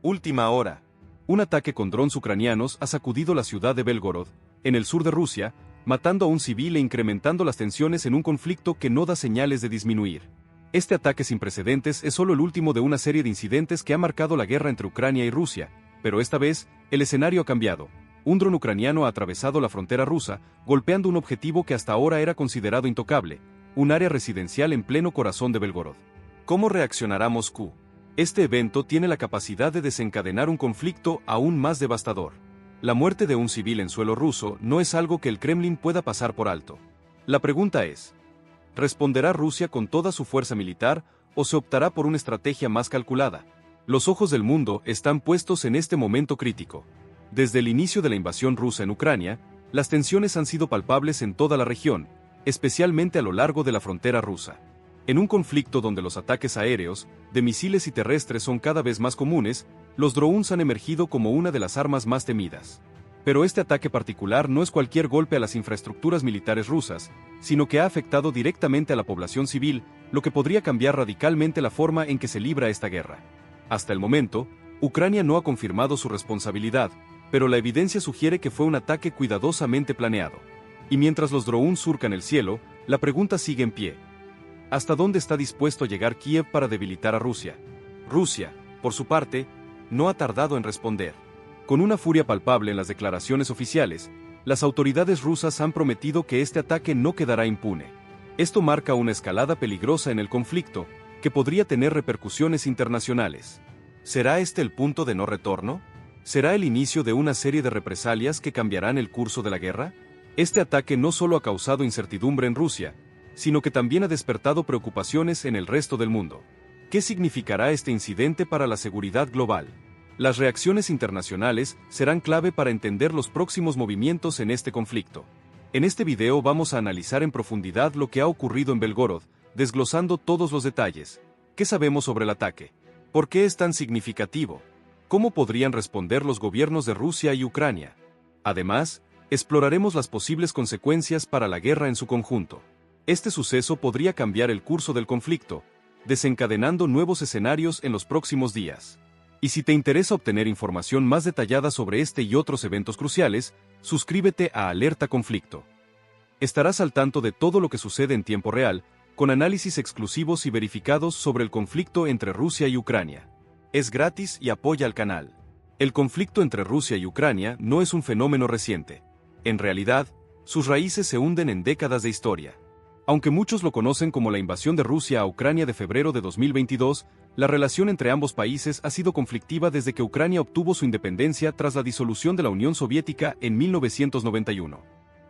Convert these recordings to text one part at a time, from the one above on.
Última hora. Un ataque con drones ucranianos ha sacudido la ciudad de Belgorod, en el sur de Rusia, matando a un civil e incrementando las tensiones en un conflicto que no da señales de disminuir. Este ataque sin precedentes es solo el último de una serie de incidentes que ha marcado la guerra entre Ucrania y Rusia, pero esta vez, el escenario ha cambiado. Un dron ucraniano ha atravesado la frontera rusa, golpeando un objetivo que hasta ahora era considerado intocable, un área residencial en pleno corazón de Belgorod. ¿Cómo reaccionará Moscú? Este evento tiene la capacidad de desencadenar un conflicto aún más devastador. La muerte de un civil en suelo ruso no es algo que el Kremlin pueda pasar por alto. La pregunta es, ¿responderá Rusia con toda su fuerza militar o se optará por una estrategia más calculada? Los ojos del mundo están puestos en este momento crítico. Desde el inicio de la invasión rusa en Ucrania, las tensiones han sido palpables en toda la región, especialmente a lo largo de la frontera rusa. En un conflicto donde los ataques aéreos, de misiles y terrestres son cada vez más comunes, los drones han emergido como una de las armas más temidas. Pero este ataque particular no es cualquier golpe a las infraestructuras militares rusas, sino que ha afectado directamente a la población civil, lo que podría cambiar radicalmente la forma en que se libra esta guerra. Hasta el momento, Ucrania no ha confirmado su responsabilidad, pero la evidencia sugiere que fue un ataque cuidadosamente planeado. Y mientras los drones surcan el cielo, la pregunta sigue en pie. ¿Hasta dónde está dispuesto a llegar Kiev para debilitar a Rusia? Rusia, por su parte, no ha tardado en responder. Con una furia palpable en las declaraciones oficiales, las autoridades rusas han prometido que este ataque no quedará impune. Esto marca una escalada peligrosa en el conflicto, que podría tener repercusiones internacionales. ¿Será este el punto de no retorno? ¿Será el inicio de una serie de represalias que cambiarán el curso de la guerra? Este ataque no solo ha causado incertidumbre en Rusia, sino que también ha despertado preocupaciones en el resto del mundo. ¿Qué significará este incidente para la seguridad global? Las reacciones internacionales serán clave para entender los próximos movimientos en este conflicto. En este video vamos a analizar en profundidad lo que ha ocurrido en Belgorod, desglosando todos los detalles. ¿Qué sabemos sobre el ataque? ¿Por qué es tan significativo? ¿Cómo podrían responder los gobiernos de Rusia y Ucrania? Además, exploraremos las posibles consecuencias para la guerra en su conjunto. Este suceso podría cambiar el curso del conflicto, desencadenando nuevos escenarios en los próximos días. Y si te interesa obtener información más detallada sobre este y otros eventos cruciales, suscríbete a Alerta Conflicto. Estarás al tanto de todo lo que sucede en tiempo real, con análisis exclusivos y verificados sobre el conflicto entre Rusia y Ucrania. Es gratis y apoya al canal. El conflicto entre Rusia y Ucrania no es un fenómeno reciente. En realidad, sus raíces se hunden en décadas de historia. Aunque muchos lo conocen como la invasión de Rusia a Ucrania de febrero de 2022, la relación entre ambos países ha sido conflictiva desde que Ucrania obtuvo su independencia tras la disolución de la Unión Soviética en 1991.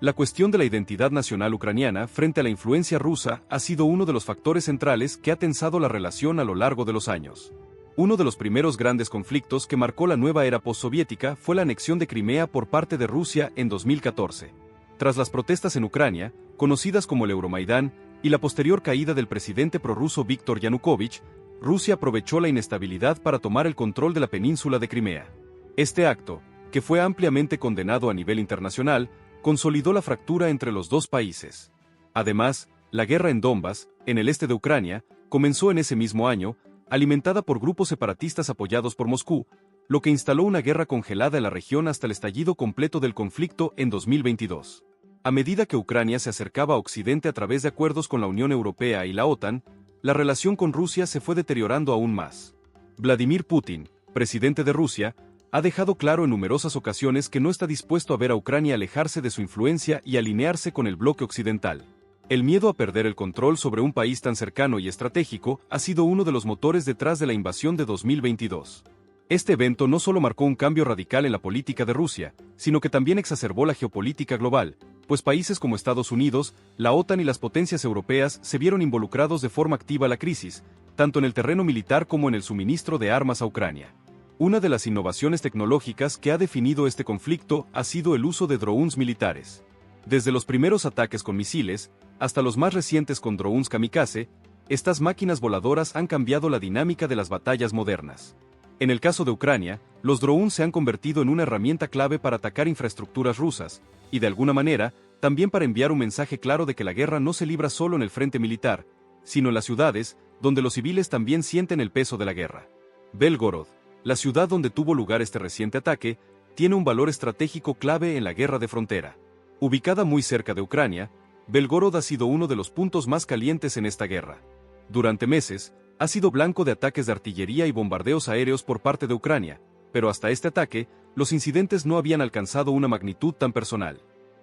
La cuestión de la identidad nacional ucraniana frente a la influencia rusa ha sido uno de los factores centrales que ha tensado la relación a lo largo de los años. Uno de los primeros grandes conflictos que marcó la nueva era postsoviética fue la anexión de Crimea por parte de Rusia en 2014. Tras las protestas en Ucrania, conocidas como el Euromaidán, y la posterior caída del presidente prorruso Víktor Yanukovych, Rusia aprovechó la inestabilidad para tomar el control de la península de Crimea. Este acto, que fue ampliamente condenado a nivel internacional, consolidó la fractura entre los dos países. Además, la guerra en Donbas, en el este de Ucrania, comenzó en ese mismo año, alimentada por grupos separatistas apoyados por Moscú, lo que instaló una guerra congelada en la región hasta el estallido completo del conflicto en 2022. A medida que Ucrania se acercaba a Occidente a través de acuerdos con la Unión Europea y la OTAN, la relación con Rusia se fue deteriorando aún más. Vladimir Putin, presidente de Rusia, ha dejado claro en numerosas ocasiones que no está dispuesto a ver a Ucrania alejarse de su influencia y alinearse con el bloque occidental. El miedo a perder el control sobre un país tan cercano y estratégico ha sido uno de los motores detrás de la invasión de 2022. Este evento no solo marcó un cambio radical en la política de Rusia, sino que también exacerbó la geopolítica global, pues países como Estados Unidos, la OTAN y las potencias europeas se vieron involucrados de forma activa en la crisis, tanto en el terreno militar como en el suministro de armas a Ucrania. Una de las innovaciones tecnológicas que ha definido este conflicto ha sido el uso de drones militares. Desde los primeros ataques con misiles, hasta los más recientes con drones kamikaze, estas máquinas voladoras han cambiado la dinámica de las batallas modernas. En el caso de Ucrania, los drones se han convertido en una herramienta clave para atacar infraestructuras rusas, y de alguna manera, también para enviar un mensaje claro de que la guerra no se libra solo en el frente militar, sino en las ciudades, donde los civiles también sienten el peso de la guerra. Belgorod, La ciudad donde tuvo lugar este reciente ataque tiene un valor estratégico clave en la guerra de frontera. Ubicada muy cerca de Ucrania, Belgorod ha sido uno de los puntos más calientes en esta guerra. Durante meses, ha sido blanco de ataques de artillería y bombardeos aéreos por parte de Ucrania, pero hasta este ataque, los incidentes no habían alcanzado una magnitud tan personal.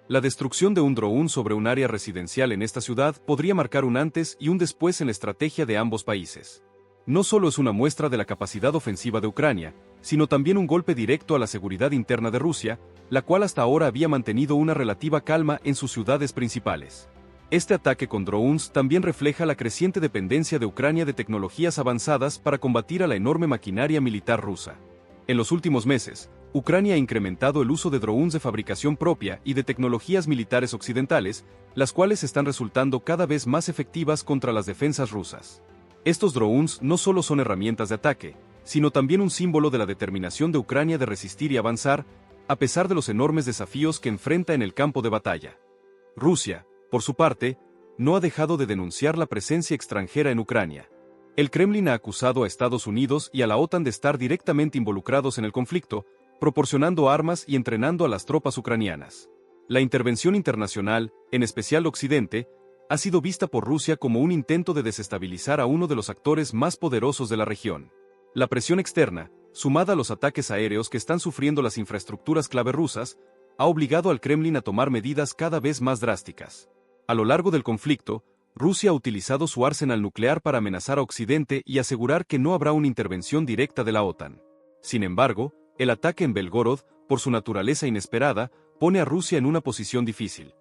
La destrucción de un dron sobre un área residencial en esta ciudad podría marcar un antes y un después en la estrategia de ambos países. No solo es una muestra de la capacidad ofensiva de Ucrania, sino también un golpe directo a la seguridad interna de Rusia, la cual hasta ahora había mantenido una relativa calma en sus ciudades principales. Este ataque con drones también refleja la creciente dependencia de Ucrania de tecnologías avanzadas para combatir a la enorme maquinaria militar rusa. En los últimos meses, Ucrania ha incrementado el uso de drones de fabricación propia y de tecnologías militares occidentales, las cuales están resultando cada vez más efectivas contra las defensas rusas. Estos drones no solo son herramientas de ataque, sino también un símbolo de la determinación de Ucrania de resistir y avanzar, a pesar de los enormes desafíos que enfrenta en el campo de batalla. Rusia, por su parte, no ha dejado de denunciar la presencia extranjera en Ucrania. El Kremlin ha acusado a Estados Unidos y a la OTAN de estar directamente involucrados en el conflicto, proporcionando armas y entrenando a las tropas ucranianas. La intervención internacional, en especial Occidente, ha sido vista por Rusia como un intento de desestabilizar a uno de los actores más poderosos de la región. La presión externa, sumada a los ataques aéreos que están sufriendo las infraestructuras clave rusas, ha obligado al Kremlin a tomar medidas cada vez más drásticas. A lo largo del conflicto, Rusia ha utilizado su arsenal nuclear para amenazar a Occidente y asegurar que no habrá una intervención directa de la OTAN. Sin embargo, el ataque en Belgorod, por su naturaleza inesperada, pone a Rusia en una posición difícil.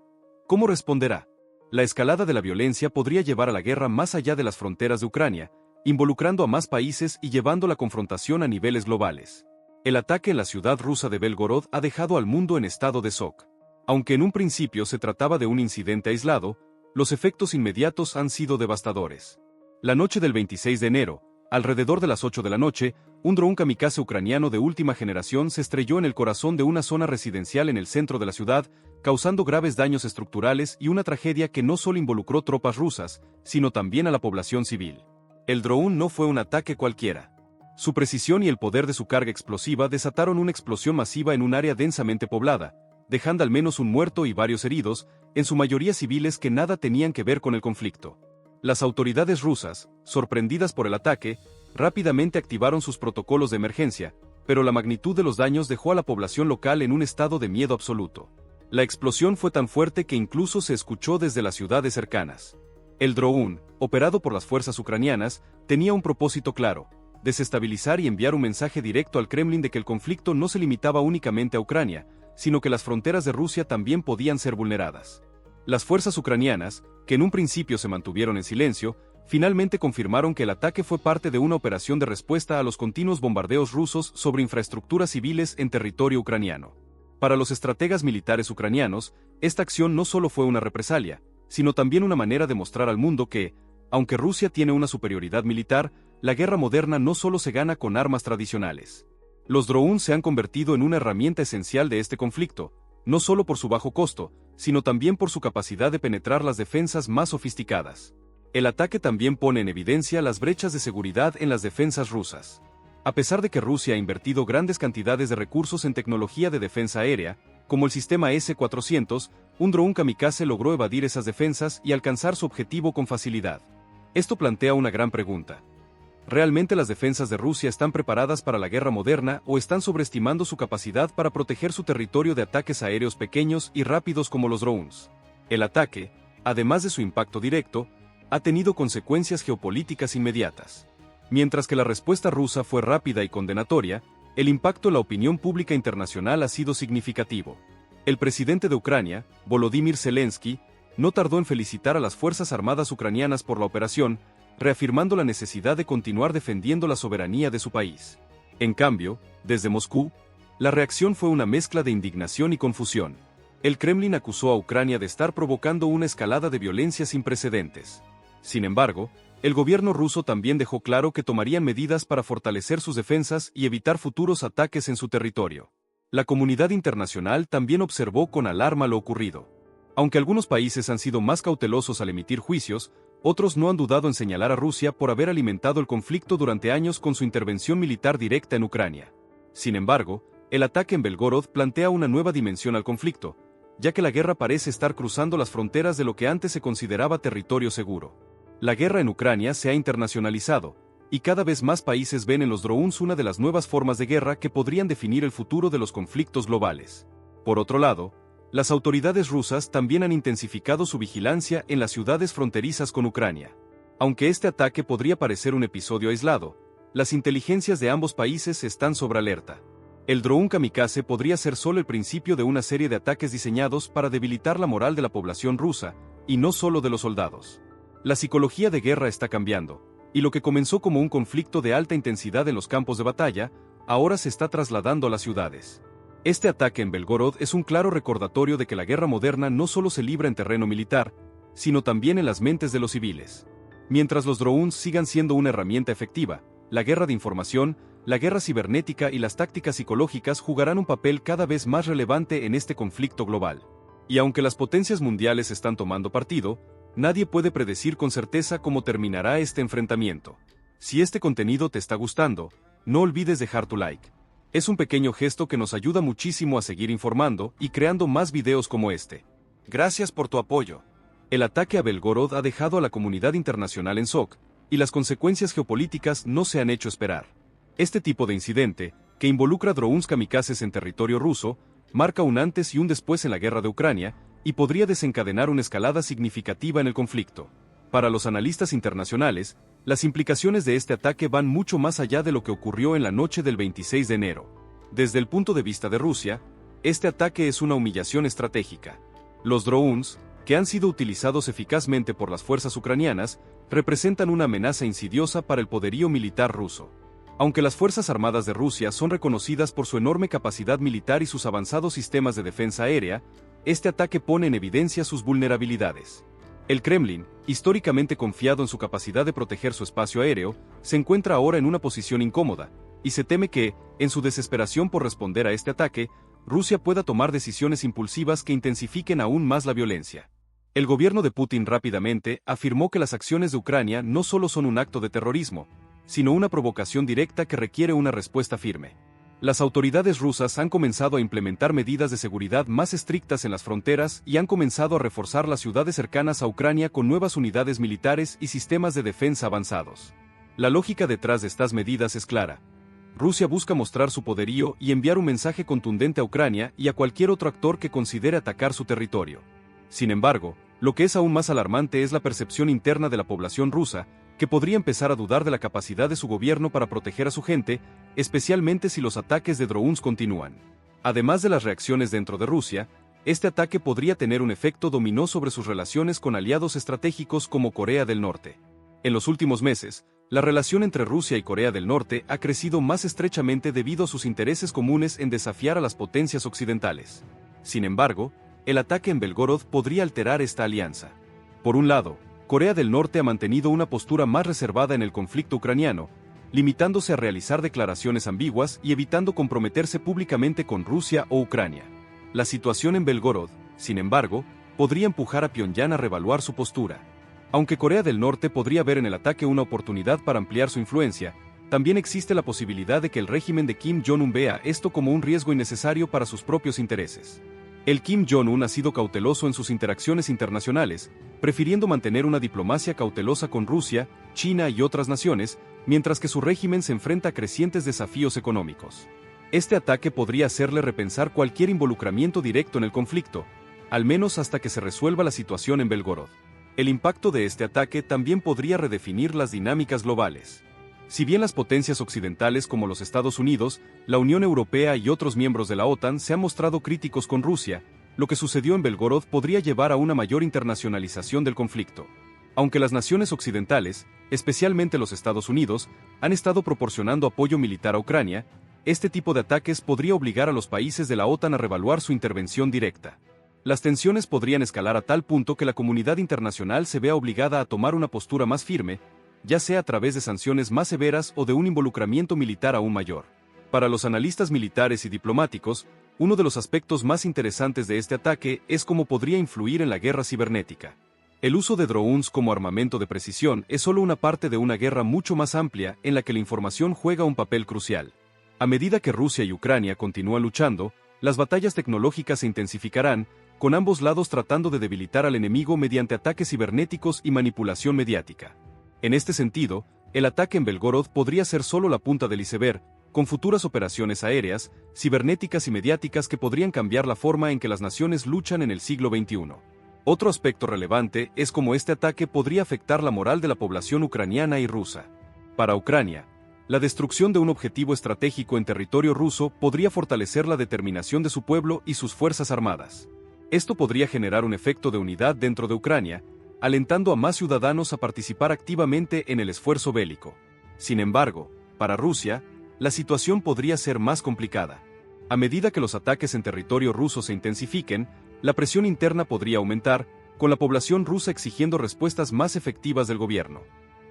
¿Cómo responderá? La escalada de la violencia podría llevar a la guerra más allá de las fronteras de Ucrania, involucrando a más países y llevando la confrontación a niveles globales. El ataque en la ciudad rusa de Belgorod ha dejado al mundo en estado de shock. Aunque en un principio se trataba de un incidente aislado, los efectos inmediatos han sido devastadores. La noche del 26 de enero, alrededor de las 8 de la noche, un dron kamikaze ucraniano de última generación se estrelló en el corazón de una zona residencial en el centro de la ciudad, causando graves daños estructurales y una tragedia que no solo involucró tropas rusas, sino también a la población civil. El dron no fue un ataque cualquiera. Su precisión y el poder de su carga explosiva desataron una explosión masiva en un área densamente poblada, dejando al menos un muerto y varios heridos, en su mayoría civiles que nada tenían que ver con el conflicto. Las autoridades rusas, sorprendidas por el ataque, rápidamente activaron sus protocolos de emergencia, pero la magnitud de los daños dejó a la población local en un estado de miedo absoluto. La explosión fue tan fuerte que incluso se escuchó desde las ciudades cercanas. El dron, operado por las fuerzas ucranianas, tenía un propósito claro: desestabilizar y enviar un mensaje directo al Kremlin de que el conflicto no se limitaba únicamente a Ucrania, sino que las fronteras de Rusia también podían ser vulneradas. Las fuerzas ucranianas, que en un principio se mantuvieron en silencio, finalmente confirmaron que el ataque fue parte de una operación de respuesta a los continuos bombardeos rusos sobre infraestructuras civiles en territorio ucraniano. Para los estrategas militares ucranianos, esta acción no solo fue una represalia, sino también una manera de mostrar al mundo que, aunque Rusia tiene una superioridad militar, la guerra moderna no solo se gana con armas tradicionales. Los drones se han convertido en una herramienta esencial de este conflicto, no solo por su bajo costo, sino también por su capacidad de penetrar las defensas más sofisticadas. El ataque también pone en evidencia las brechas de seguridad en las defensas rusas. A pesar de que Rusia ha invertido grandes cantidades de recursos en tecnología de defensa aérea, como el sistema S-400, un dron kamikaze logró evadir esas defensas y alcanzar su objetivo con facilidad. Esto plantea una gran pregunta. ¿Realmente las defensas de Rusia están preparadas para la guerra moderna o están sobreestimando su capacidad para proteger su territorio de ataques aéreos pequeños y rápidos como los drones? El ataque, además de su impacto directo, ha tenido consecuencias geopolíticas inmediatas. Mientras que la respuesta rusa fue rápida y condenatoria, el impacto en la opinión pública internacional ha sido significativo. El presidente de Ucrania, Volodymyr Zelensky, no tardó en felicitar a las Fuerzas Armadas ucranianas por la operación, reafirmando la necesidad de continuar defendiendo la soberanía de su país. En cambio, desde Moscú, la reacción fue una mezcla de indignación y confusión. El Kremlin acusó a Ucrania de estar provocando una escalada de violencia sin precedentes. Sin embargo, el gobierno ruso también dejó claro que tomarían medidas para fortalecer sus defensas y evitar futuros ataques en su territorio. La comunidad internacional también observó con alarma lo ocurrido. Aunque algunos países han sido más cautelosos al emitir juicios, Otros no han dudado en señalar a Rusia por haber alimentado el conflicto durante años con su intervención militar directa en Ucrania. Sin embargo, el ataque en Belgorod plantea una nueva dimensión al conflicto, ya que la guerra parece estar cruzando las fronteras de lo que antes se consideraba territorio seguro. La guerra en Ucrania se ha internacionalizado, y cada vez más países ven en los drones una de las nuevas formas de guerra que podrían definir el futuro de los conflictos globales. Por otro lado, las autoridades rusas también han intensificado su vigilancia en las ciudades fronterizas con Ucrania. Aunque este ataque podría parecer un episodio aislado, las inteligencias de ambos países están sobre alerta. El drone kamikaze podría ser solo el principio de una serie de ataques diseñados para debilitar la moral de la población rusa, y no solo de los soldados. La psicología de guerra está cambiando, y lo que comenzó como un conflicto de alta intensidad en los campos de batalla, ahora se está trasladando a las ciudades. Este ataque en Belgorod es un claro recordatorio de que la guerra moderna no solo se libra en terreno militar, sino también en las mentes de los civiles. Mientras los drones sigan siendo una herramienta efectiva, la guerra de información, la guerra cibernética y las tácticas psicológicas jugarán un papel cada vez más relevante en este conflicto global. Y aunque las potencias mundiales están tomando partido, nadie puede predecir con certeza cómo terminará este enfrentamiento. Si este contenido te está gustando, no olvides dejar tu like. Es un pequeño gesto que nos ayuda muchísimo a seguir informando y creando más videos como este. Gracias por tu apoyo. El ataque a Belgorod ha dejado a la comunidad internacional en shock, y las consecuencias geopolíticas no se han hecho esperar. Este tipo de incidente, que involucra drones kamikazes en territorio ruso, marca un antes y un después en la guerra de Ucrania, y podría desencadenar una escalada significativa en el conflicto. Para los analistas internacionales, las implicaciones de este ataque van mucho más allá de lo que ocurrió en la noche del 26 de enero. Desde el punto de vista de Rusia, este ataque es una humillación estratégica. Los drones, que han sido utilizados eficazmente por las fuerzas ucranianas, representan una amenaza insidiosa para el poderío militar ruso. Aunque las Fuerzas Armadas de Rusia son reconocidas por su enorme capacidad militar y sus avanzados sistemas de defensa aérea, este ataque pone en evidencia sus vulnerabilidades. El Kremlin, históricamente confiado en su capacidad de proteger su espacio aéreo, se encuentra ahora en una posición incómoda, y se teme que, en su desesperación por responder a este ataque, Rusia pueda tomar decisiones impulsivas que intensifiquen aún más la violencia. El gobierno de Putin rápidamente afirmó que las acciones de Ucrania no solo son un acto de terrorismo, sino una provocación directa que requiere una respuesta firme. Las autoridades rusas han comenzado a implementar medidas de seguridad más estrictas en las fronteras y han comenzado a reforzar las ciudades cercanas a Ucrania con nuevas unidades militares y sistemas de defensa avanzados. La lógica detrás de estas medidas es clara. Rusia busca mostrar su poderío y enviar un mensaje contundente a Ucrania y a cualquier otro actor que considere atacar su territorio. Sin embargo, lo que es aún más alarmante es la percepción interna de la población rusa, que podría empezar a dudar de la capacidad de su gobierno para proteger a su gente, especialmente si los ataques de drones continúan. Además de las reacciones dentro de Rusia, este ataque podría tener un efecto dominó sobre sus relaciones con aliados estratégicos como Corea del Norte. En los últimos meses, la relación entre Rusia y Corea del Norte ha crecido más estrechamente debido a sus intereses comunes en desafiar a las potencias occidentales. Sin embargo, el ataque en Belgorod podría alterar esta alianza. Por un lado, Corea del Norte ha mantenido una postura más reservada en el conflicto ucraniano, limitándose a realizar declaraciones ambiguas y evitando comprometerse públicamente con Rusia o Ucrania. La situación en Belgorod, sin embargo, podría empujar a Pyongyang a reevaluar su postura. Aunque Corea del Norte podría ver en el ataque una oportunidad para ampliar su influencia, también existe la posibilidad de que el régimen de Kim Jong-un vea esto como un riesgo innecesario para sus propios intereses. El Kim Jong-un ha sido cauteloso en sus interacciones internacionales, prefiriendo mantener una diplomacia cautelosa con Rusia, China y otras naciones, mientras que su régimen se enfrenta a crecientes desafíos económicos. Este ataque podría hacerle repensar cualquier involucramiento directo en el conflicto, al menos hasta que se resuelva la situación en Belgorod. El impacto de este ataque también podría redefinir las dinámicas globales. Si bien las potencias occidentales como los Estados Unidos, la Unión Europea y otros miembros de la OTAN se han mostrado críticos con Rusia, lo que sucedió en Belgorod podría llevar a una mayor internacionalización del conflicto. Aunque las naciones occidentales, especialmente los Estados Unidos, han estado proporcionando apoyo militar a Ucrania, este tipo de ataques podría obligar a los países de la OTAN a reevaluar su intervención directa. Las tensiones podrían escalar a tal punto que la comunidad internacional se vea obligada a tomar una postura más firme, ya sea a través de sanciones más severas o de un involucramiento militar aún mayor. Para los analistas militares y diplomáticos, uno de los aspectos más interesantes de este ataque es cómo podría influir en la guerra cibernética. El uso de drones como armamento de precisión es solo una parte de una guerra mucho más amplia en la que la información juega un papel crucial. A medida que Rusia y Ucrania continúan luchando, las batallas tecnológicas se intensificarán, con ambos lados tratando de debilitar al enemigo mediante ataques cibernéticos y manipulación mediática. En este sentido, el ataque en Belgorod podría ser solo la punta del iceberg, con futuras operaciones aéreas, cibernéticas y mediáticas que podrían cambiar la forma en que las naciones luchan en el siglo XXI. Otro aspecto relevante es cómo este ataque podría afectar la moral de la población ucraniana y rusa. Para Ucrania, la destrucción de un objetivo estratégico en territorio ruso podría fortalecer la determinación de su pueblo y sus fuerzas armadas. Esto podría generar un efecto de unidad dentro de Ucrania, alentando a más ciudadanos a participar activamente en el esfuerzo bélico. Sin embargo, para Rusia, la situación podría ser más complicada. A medida que los ataques en territorio ruso se intensifiquen, la presión interna podría aumentar, con la población rusa exigiendo respuestas más efectivas del gobierno.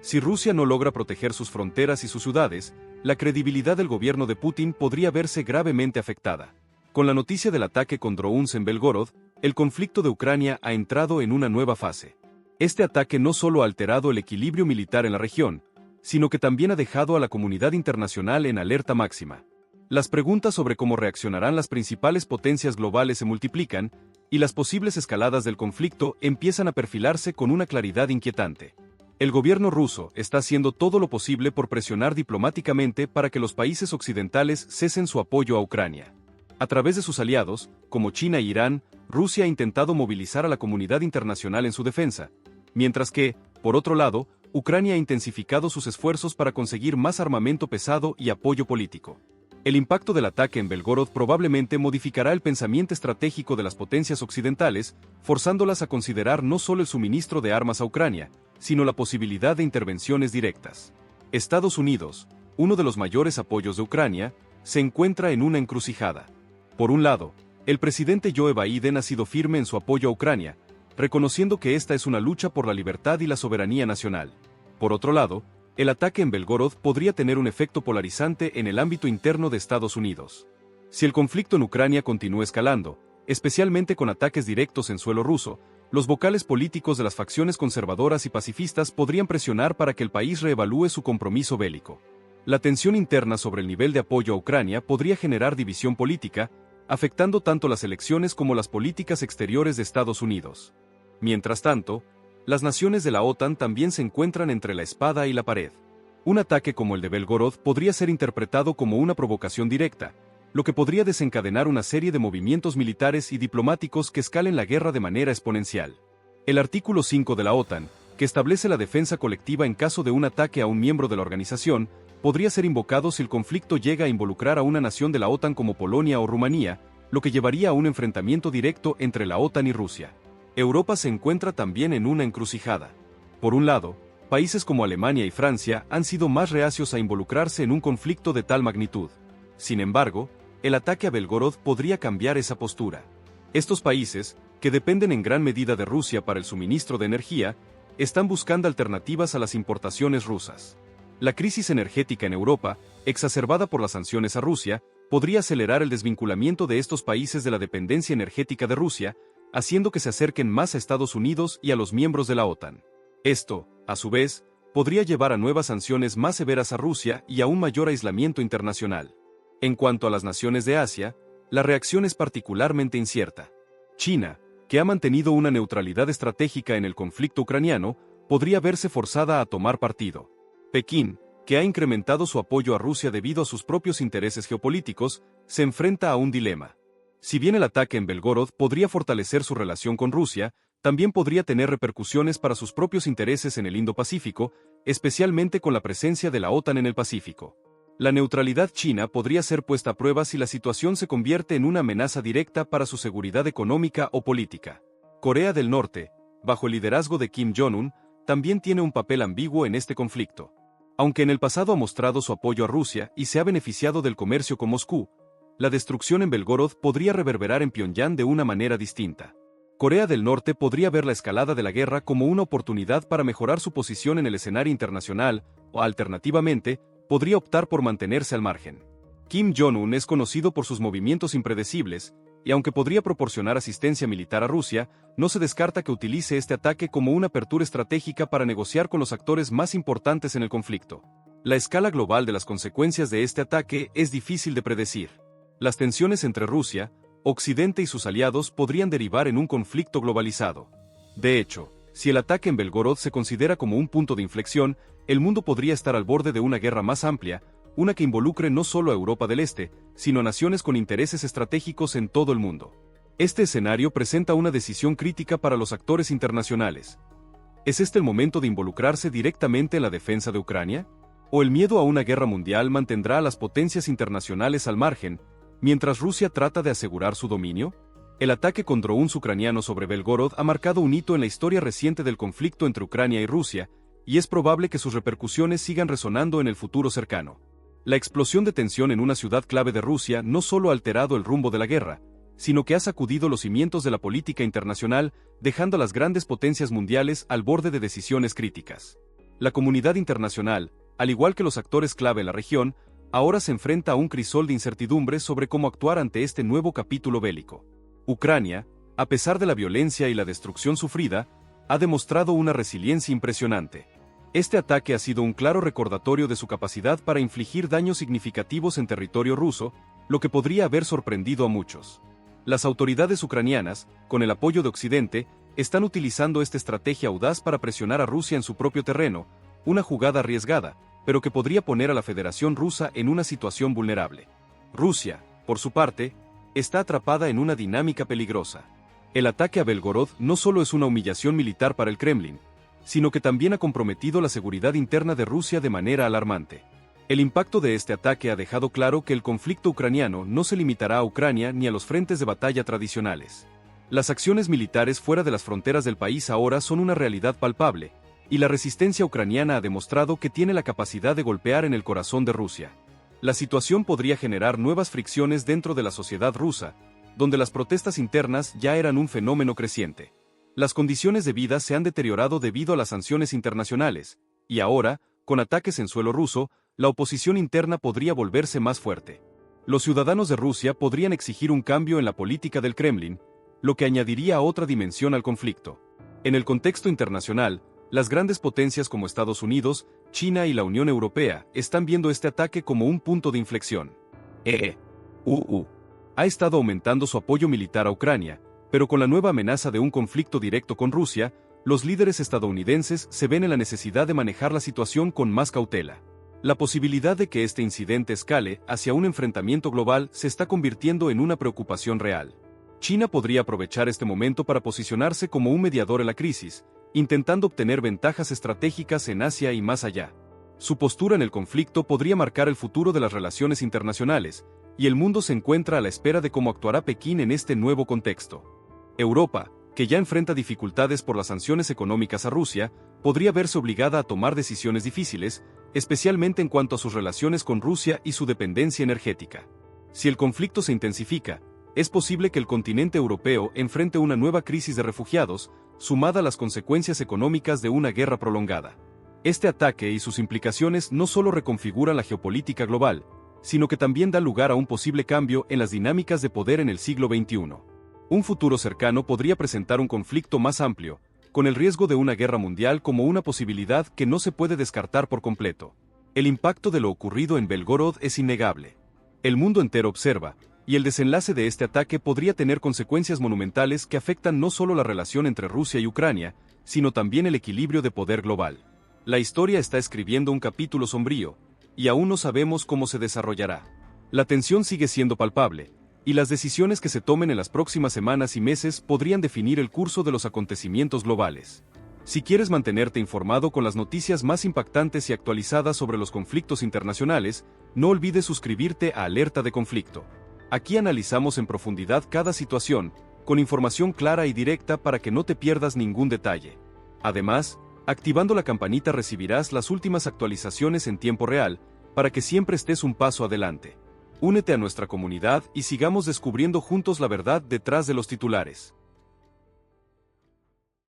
Si Rusia no logra proteger sus fronteras y sus ciudades, la credibilidad del gobierno de Putin podría verse gravemente afectada. Con la noticia del ataque con drones en Belgorod, el conflicto de Ucrania ha entrado en una nueva fase. Este ataque no solo ha alterado el equilibrio militar en la región, sino que también ha dejado a la comunidad internacional en alerta máxima. Las preguntas sobre cómo reaccionarán las principales potencias globales se multiplican, y las posibles escaladas del conflicto empiezan a perfilarse con una claridad inquietante. El gobierno ruso está haciendo todo lo posible por presionar diplomáticamente para que los países occidentales cesen su apoyo a Ucrania. A través de sus aliados, como China e Irán, Rusia ha intentado movilizar a la comunidad internacional en su defensa, mientras que, por otro lado, Ucrania ha intensificado sus esfuerzos para conseguir más armamento pesado y apoyo político. El impacto del ataque en Belgorod probablemente modificará el pensamiento estratégico de las potencias occidentales, forzándolas a considerar no solo el suministro de armas a Ucrania, sino la posibilidad de intervenciones directas. Estados Unidos, uno de los mayores apoyos de Ucrania, se encuentra en una encrucijada. Por un lado, el presidente Joe Biden ha sido firme en su apoyo a Ucrania, reconociendo que esta es una lucha por la libertad y la soberanía nacional. Por otro lado, el ataque en Belgorod podría tener un efecto polarizante en el ámbito interno de Estados Unidos. Si el conflicto en Ucrania continúa escalando, especialmente con ataques directos en suelo ruso, los vocales políticos de las facciones conservadoras y pacifistas podrían presionar para que el país reevalúe su compromiso bélico. La tensión interna sobre el nivel de apoyo a Ucrania podría generar división política, afectando tanto las elecciones como las políticas exteriores de Estados Unidos. Mientras tanto, las naciones de la OTAN también se encuentran entre la espada y la pared. Un ataque como el de Belgorod podría ser interpretado como una provocación directa, lo que podría desencadenar una serie de movimientos militares y diplomáticos que escalen la guerra de manera exponencial. El artículo 5 de la OTAN, que establece la defensa colectiva en caso de un ataque a un miembro de la organización, podría ser invocado si el conflicto llega a involucrar a una nación de la OTAN como Polonia o Rumanía, lo que llevaría a un enfrentamiento directo entre la OTAN y Rusia. Europa se encuentra también en una encrucijada. Por un lado, países como Alemania y Francia han sido más reacios a involucrarse en un conflicto de tal magnitud. Sin embargo, el ataque a Belgorod podría cambiar esa postura. Estos países, que dependen en gran medida de Rusia para el suministro de energía, están buscando alternativas a las importaciones rusas. La crisis energética en Europa, exacerbada por las sanciones a Rusia, podría acelerar el desvinculamiento de estos países de la dependencia energética de Rusia, haciendo que se acerquen más a Estados Unidos y a los miembros de la OTAN. Esto, a su vez, podría llevar a nuevas sanciones más severas a Rusia y a un mayor aislamiento internacional. En cuanto a las naciones de Asia, la reacción es particularmente incierta. China, que ha mantenido una neutralidad estratégica en el conflicto ucraniano, podría verse forzada a tomar partido. Pekín, que ha incrementado su apoyo a Rusia debido a sus propios intereses geopolíticos, se enfrenta a un dilema. Si bien el ataque en Belgorod podría fortalecer su relación con Rusia, también podría tener repercusiones para sus propios intereses en el Indo-Pacífico, especialmente con la presencia de la OTAN en el Pacífico. La neutralidad china podría ser puesta a prueba si la situación se convierte en una amenaza directa para su seguridad económica o política. Corea del Norte, bajo el liderazgo de Kim Jong-un, también tiene un papel ambiguo en este conflicto. Aunque en el pasado ha mostrado su apoyo a Rusia y se ha beneficiado del comercio con Moscú, la destrucción en Belgorod podría reverberar en Pyongyang de una manera distinta. Corea del Norte podría ver la escalada de la guerra como una oportunidad para mejorar su posición en el escenario internacional, o alternativamente, podría optar por mantenerse al margen. Kim Jong-un es conocido por sus movimientos impredecibles, y aunque podría proporcionar asistencia militar a Rusia, no se descarta que utilice este ataque como una apertura estratégica para negociar con los actores más importantes en el conflicto. La escala global de las consecuencias de este ataque es difícil de predecir. Las tensiones entre Rusia, Occidente y sus aliados podrían derivar en un conflicto globalizado. De hecho, si el ataque en Belgorod se considera como un punto de inflexión, el mundo podría estar al borde de una guerra más amplia, una que involucre no solo a Europa del Este, sino a naciones con intereses estratégicos en todo el mundo. Este escenario presenta una decisión crítica para los actores internacionales. ¿Es este el momento de involucrarse directamente en la defensa de Ucrania? ¿O el miedo a una guerra mundial mantendrá a las potencias internacionales al margen, mientras Rusia trata de asegurar su dominio? El ataque con drones ucranianos sobre Belgorod ha marcado un hito en la historia reciente del conflicto entre Ucrania y Rusia, y es probable que sus repercusiones sigan resonando en el futuro cercano. La explosión de tensión en una ciudad clave de Rusia no solo ha alterado el rumbo de la guerra, sino que ha sacudido los cimientos de la política internacional, dejando a las grandes potencias mundiales al borde de decisiones críticas. La comunidad internacional, al igual que los actores clave en la región, ahora se enfrenta a un crisol de incertidumbre sobre cómo actuar ante este nuevo capítulo bélico. Ucrania, a pesar de la violencia y la destrucción sufrida, ha demostrado una resiliencia impresionante. Este ataque ha sido un claro recordatorio de su capacidad para infligir daños significativos en territorio ruso, lo que podría haber sorprendido a muchos. Las autoridades ucranianas, con el apoyo de Occidente, están utilizando esta estrategia audaz para presionar a Rusia en su propio terreno, una jugada arriesgada, pero que podría poner a la Federación Rusa en una situación vulnerable. Rusia, por su parte, está atrapada en una dinámica peligrosa. El ataque a Belgorod no solo es una humillación militar para el Kremlin, sino que también ha comprometido la seguridad interna de Rusia de manera alarmante. El impacto de este ataque ha dejado claro que el conflicto ucraniano no se limitará a Ucrania ni a los frentes de batalla tradicionales. Las acciones militares fuera de las fronteras del país ahora son una realidad palpable, y la resistencia ucraniana ha demostrado que tiene la capacidad de golpear en el corazón de Rusia. La situación podría generar nuevas fricciones dentro de la sociedad rusa, donde las protestas internas ya eran un fenómeno creciente. Las condiciones de vida se han deteriorado debido a las sanciones internacionales, y ahora, con ataques en suelo ruso, la oposición interna podría volverse más fuerte. Los ciudadanos de Rusia podrían exigir un cambio en la política del Kremlin, lo que añadiría otra dimensión al conflicto. En el contexto internacional, las grandes potencias como Estados Unidos, China y la Unión Europea están viendo este ataque como un punto de inflexión. EU ha estado aumentando su apoyo militar a Ucrania, pero con la nueva amenaza de un conflicto directo con Rusia, los líderes estadounidenses se ven en la necesidad de manejar la situación con más cautela. La posibilidad de que este incidente escale hacia un enfrentamiento global se está convirtiendo en una preocupación real. China podría aprovechar este momento para posicionarse como un mediador en la crisis, intentando obtener ventajas estratégicas en Asia y más allá. Su postura en el conflicto podría marcar el futuro de las relaciones internacionales, y el mundo se encuentra a la espera de cómo actuará Pekín en este nuevo contexto. Europa, que ya enfrenta dificultades por las sanciones económicas a Rusia, podría verse obligada a tomar decisiones difíciles, especialmente en cuanto a sus relaciones con Rusia y su dependencia energética. Si el conflicto se intensifica, es posible que el continente europeo enfrente una nueva crisis de refugiados, sumada a las consecuencias económicas de una guerra prolongada. Este ataque y sus implicaciones no solo reconfiguran la geopolítica global, sino que también da lugar a un posible cambio en las dinámicas de poder en el siglo XXI. Un futuro cercano podría presentar un conflicto más amplio, con el riesgo de una guerra mundial como una posibilidad que no se puede descartar por completo. El impacto de lo ocurrido en Belgorod es innegable. El mundo entero observa, y el desenlace de este ataque podría tener consecuencias monumentales que afectan no solo la relación entre Rusia y Ucrania, sino también el equilibrio de poder global. La historia está escribiendo un capítulo sombrío, y aún no sabemos cómo se desarrollará. La tensión sigue siendo palpable, y las decisiones que se tomen en las próximas semanas y meses podrían definir el curso de los acontecimientos globales. Si quieres mantenerte informado con las noticias más impactantes y actualizadas sobre los conflictos internacionales, no olvides suscribirte a Alerta de Conflicto. Aquí analizamos en profundidad cada situación, con información clara y directa para que no te pierdas ningún detalle. Además, activando la campanita recibirás las últimas actualizaciones en tiempo real, para que siempre estés un paso adelante. Únete a nuestra comunidad y sigamos descubriendo juntos la verdad detrás de los titulares.